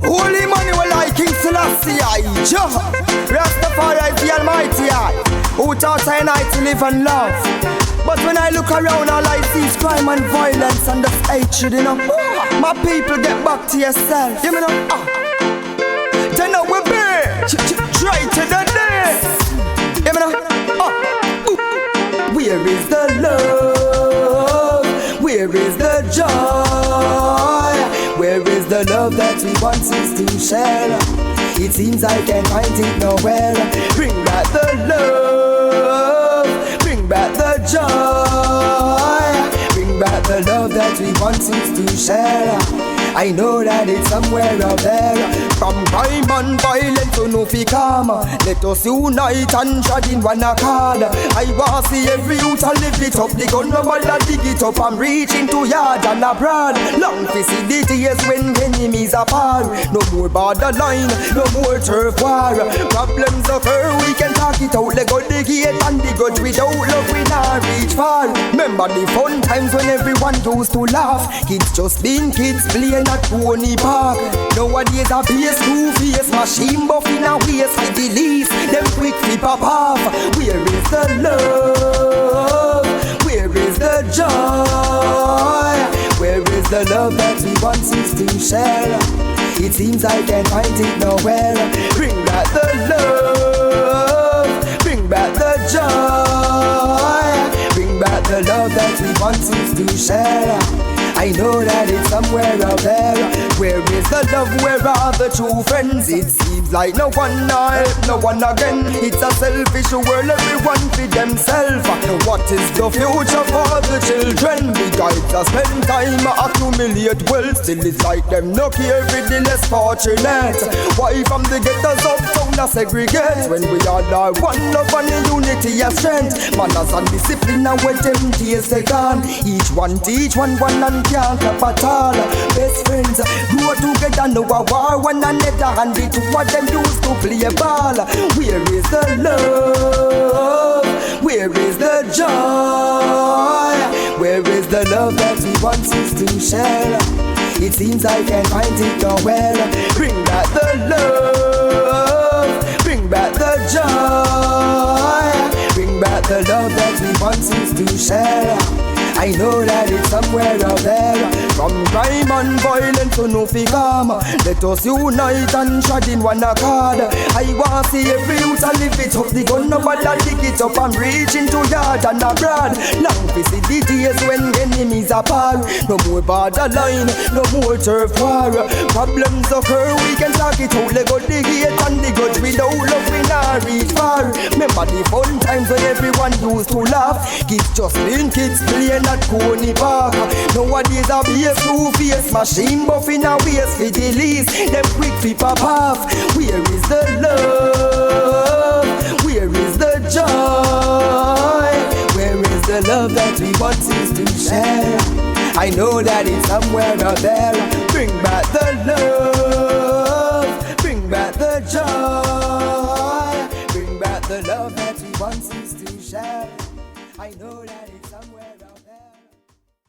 Holy Manuel like King Selassie, Jah. Rastafari is the Almighty, who taught I to live and love. But when I look around, all I see is crime and violence and this hatred, you know. My people, get back to yourself, you know. Then now we be try to the day, you know. Where is the love? Where is the joy? Where is the love that we once used to share? It seems I can't find it nowhere. Bring back the love, bring back the joy, bring back the love that we once used to share. I know that it's somewhere out there. From crime and violence to no fi calm. Let us unite and tread in one accord. I want to see every youth a live it up. The gun number that dig it up. I'm reaching to yard and abroad. Long to see the days when enemies are far. No more borderline, no more turf war. Problems occur, we can talk it out. Let go the gate and the grudge. Without love we not reach far. Remember the fun times when everyone used to laugh. Kids just being kids playing at Pony Park. Nowadays a base two-face machine buff in a waist with the least. Them quick flip up off. Where is the love? Where is the joy? Where is the love that we once used to share? It seems I can't find it nowhere. Bring back the love, bring back the joy, bring back the love that we once used to share. I know that it's somewhere out there. Where is the love? Where are the true friends? It seems like no one help no one again. It's a selfish world, everyone for themselves. What is the future for the children? The guys that spend time accumulate wealth. Still it's like them no care for the less fortunate. Why from the ghettos uptown a segregate? When we all are one love and unity and strength. Manners and discipline and when them tears they gone. Each one teach one and can't clap at all. Best friends grow together, no a war one another. And it what them used to play ball. Where is the love? Where is the joy? Where is the love that we once used to share? It seems I can't find it nowhere. Bring back the love, bring back the joy, bring back the love that we once used to share. I know that it's somewhere out there. From crime and violence to no fi calm. Let us unite and tread in one accord. I want to see every youth a live it up. The gun number that dig it up. I'm reaching to yard and abroad. Long to see the days when enemies are far. No more borderline, no more turf war. Problems occur, we can talk it out. Let go the hate and the grudge. Without love we not reach far. Remember the fun times when everyone used to laugh. Kids just being kids playing at Pony Park. Nowadays a base two-face machine buff in a waist for the least. Them quick flip up off. Where is the love? Where is the joy? Where is the love that we once used to share? I know that it's somewhere out there.